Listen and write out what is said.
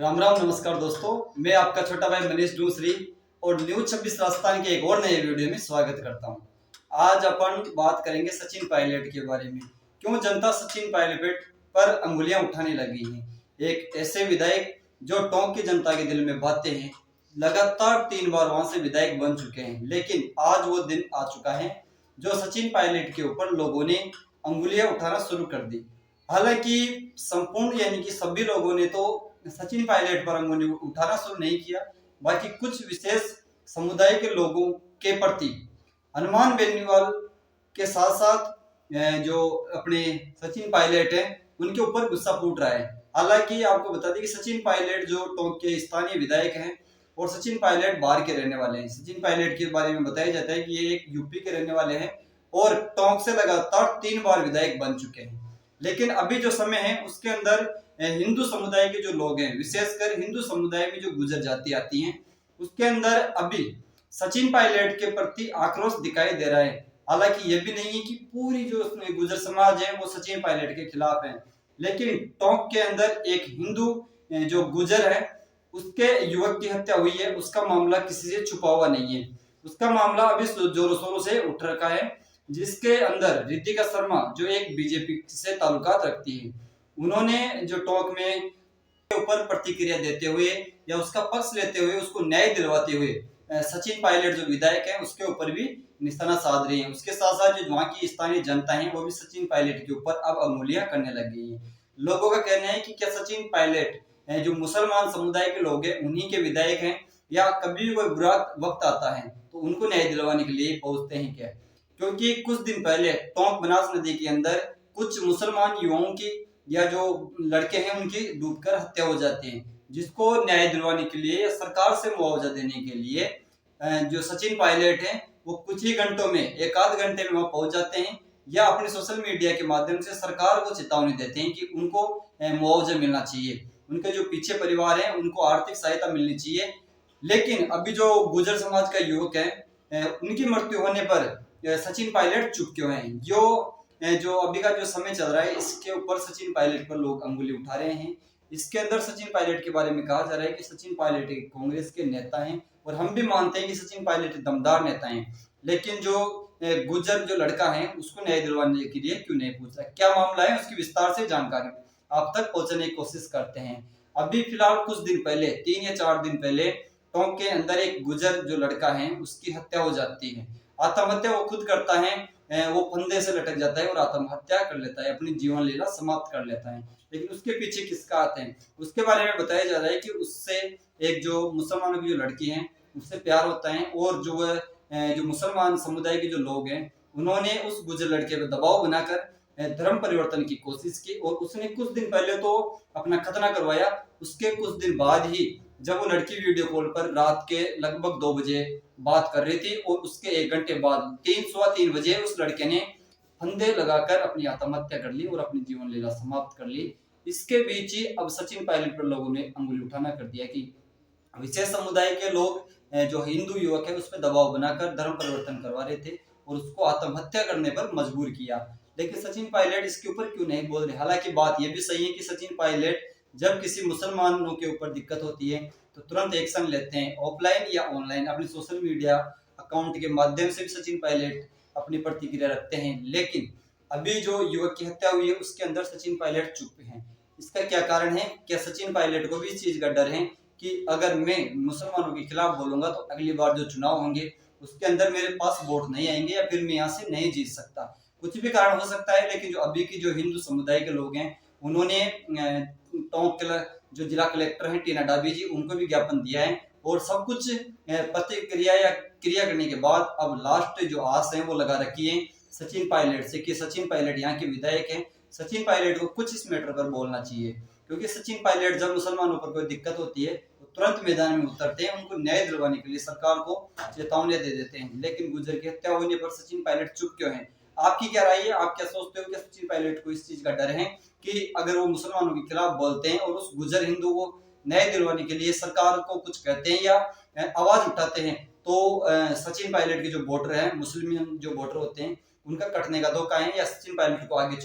राम राम, नमस्कार दोस्तों। मैं आपका छोटा भाई मनीष डूसरी और न्यूज 26 राजस्थान के एक और नए वीडियो में स्वागत करता हूं। आज अपन बात करेंगे सचिन पायलट के बारे में। क्यों जनता सचिन पायलट पर अंगुलियां उठाने लगी हैं। एक ऐसे विधायक जो टोंक की जनता के दिल में भाते हैं, लगातार 3 बार वहां से विधायक बन चुके हैं, लेकिन आज वो दिन आ चुका है जो सचिन पायलट के ऊपर लोगों ने अंगुलियां उठाना शुरू कर दी। हालांकि संपूर्ण यानी कि सभी लोगों ने तो सचिन पायलट पर अंगुली उठाना शुरू नहीं किया, बाकी कुछ विशेष समुदाय के लोगों के प्रति हनुमान बेनीवाल के साथ साथ जो अपने सचिन पायलट है उनके ऊपर गुस्सा फूट रहा है। हालांकि आपको बता दें कि सचिन पायलट जो टोंक के स्थानीय विधायक हैं और सचिन पायलट बाहर के रहने वाले हैं। सचिन पायलट के बारे में बताया जाता है कि ये एक यूपी के रहने वाले हैं और टोंक से लगातार 3 बार विधायक बन चुके हैं। लेकिन अभी जो समय है उसके अंदर हिंदू समुदाय के जो लोग हैं, विशेषकर हिंदू समुदाय में जो गुजर जाति आती हैं, उसके अंदर अभी सचिन पायलट के प्रति आक्रोश दिखाई दे रहा है। हालांकि ये भी नहीं है कि पूरी जो गुजर समाज है वो सचिन पायलट के खिलाफ है, लेकिन टोंक के अंदर एक हिंदू जो गुजर है उसके युवक की हत्या हुई है। उसका मामला किसी से छुपा हुआ नहीं है, उसका मामला अभी जोरों शोरों से उठ रखा है, जिसके अंदर रितिका शर्मा जो एक बीजेपी से ताल्लुकात रखती है, उन्होंने जो टोंक में के ऊपर प्रतिक्रिया देते हुए या उसका पक्ष लेते हुए उसको न्याय दिलवाते हुए सचिन पायलट जो विधायक है उसके ऊपर भी निशाना साध रही है। उसके साथ साथ जो वहां की स्थानीय जनता है वो भी सचिन पायलट के ऊपर अब अंगुलियां करने लग गई है। लोगों का कहना है कि क्या सचिन पायलट जो मुसलमान समुदाय के लोग हैं उन्हीं के विधायक हैं, या कभी भी कोई बुरा वक्त आता है तो उनको न्याय दिलवाने के लिए पहुंचते हैं क्या? क्योंकि कुछ दिन पहले टोंक बनास नदी के अंदर कुछ मुसलमान युवाओं की या जो लड़के हैं उनकी डूबकर हत्या हो जाती है, जिसको न्याय दिलवाने के लिए या सरकार से मुआवजा देने के लिए जो सचिन पायलट हैं वो कुछ ही घंटों में, एक आध घंटे में वहां पहुंच जाते हैं या अपने सोशल मीडिया के माध्यम से सरकार को चेतावनी देते हैं कि उनको मुआवजा मिलना चाहिए, उनके जो पीछे परिवार है उनको आर्थिक सहायता मिलनी चाहिए। लेकिन अभी जो गुर्जर समाज का युवक है उनकी मृत्यु होने पर सचिन पायलट चुप क्यों हैं? जो अभी का जो समय चल रहा है इसके ऊपर सचिन पायलट पर लोग अंगुली उठा रहे हैं। इसके अंदर सचिन पायलट के बारे में कहा जा रहा है कि सचिन पायलट कांग्रेस के नेता हैं और हम भी मानते हैं कि सचिन पायलट दमदार नेता हैं, लेकिन जो गुर्जर जो लड़का है उसको न्याय दिलवाने के लिए क्यों नहीं पूछ रहा? क्या मामला है उसकी विस्तार से जानकारी आप तक पहुंचाने की कोशिश करते हैं। अभी फिलहाल कुछ दिन पहले, 3 या 4 दिन पहले टोंक के अंदर एक गुर्जर जो लड़का है उसकी हत्या हो जाती है। आत्महत्या वो खुद करता है, वो फंदे से लटक जाता है और आत्महत्या कर लेता है, अपनी जीवन लीला समाप्त कर लेता है। लेकिन उसके पीछे किसका हाथ है उसके बारे में बताया जा रहा है कि उससे एक जो मुसलमानों की जो लड़की है उससे प्यार होता है और जो वह जो मुसलमान समुदाय के जो लोग हैं उन्होंने उस गुजर लड़के पर दबाव बनाकर धर्म परिवर्तन की कोशिश की और उसने कुछ दिन पहले तो अपना खतना करवाया। उसके कुछ दिन बाद ही जब वो लड़की वीडियो कॉल पर रात के लगभग 2 बजे बात कर रही थी और उसके 1 घंटे बाद 3 बजे उस लड़के ने फंदे लगाकर अपनी आत्महत्या कर ली और अपनी जीवन लीला समाप्त कर ली। इसके बीच ही अब सचिन पायलट पर लोगों ने अंगुली उठाना कर दिया कि विशेष समुदाय के लोग जो हिंदू युवक है उस पर दबाव बनाकर धर्म परिवर्तन करवा रहे थे और उसको आत्महत्या करने पर मजबूर किया। लेकिन सचिन पायलट इसके ऊपर क्यों नहीं बोल रहे? हालांकि बात यह भी सही है कि सचिन पायलट जब किसी मुसलमानों के ऊपर दिक्कत होती है तो तुरंत एक्शन लेते हैं, ऑफलाइन या ऑनलाइन अपने सोशल मीडिया अकाउंट के माध्यम से भी सचिन पायलट अपनी प्रतिक्रिया रखते हैं। लेकिन अभी जो युवक की हत्या हुई है उसके अंदर सचिन पायलट चुप हैं। इसका क्या कारण है? क्या सचिन पायलट को भी इस चीज का डर है कि अगर मैं मुसलमानों के खिलाफ बोलूंगा तो अगली बार जो चुनाव होंगे उसके अंदर मेरे पास वोट नहीं आएंगे या फिर मैं यहाँ से नहीं जीत सकता? कुछ भी कारण हो सकता है। लेकिन जो अभी की जो हिंदू समुदाय के लोग हैं उन्होंने टोंक के जो जिला कलेक्टर हैं टीना डाबी जी उनको भी ज्ञापन दिया है और सब कुछ प्रतिक्रिया या क्रिया करने के बाद अब लास्ट जो आस है वो लगा रखी है सचिन पायलट से कि सचिन पायलट यहाँ के विधायक हैं, सचिन पायलट को कुछ इस मैटर पर बोलना चाहिए। क्योंकि सचिन पायलट जब मुसलमानों पर कोई दिक्कत होती है तो तुरंत मैदान में उतरते हैं, उनको न्याय दिलवाने के लिए सरकार को चेतावनी दे देते हैं। लेकिन गुर्जर की हत्या होने पर सचिन पायलट चुप क्यों है? आपकी क्या राय है? आप क्या सोचते हो कि सचिन पायलट को इस चीज का डर है कि अगर वो मुसलमानों के खिलाफ बोलते हैं और उस गुर्जर हिंदू को न्याय दिलवाने के लिए सरकार को कुछ कहते हैं या आवाज उठाते हैं तो सचिन पायलट के जो वोटर हैं, मुस्लिम जो वोटर होते हैं, उनका कटने का धोखा है या सचिन पायलट को आगे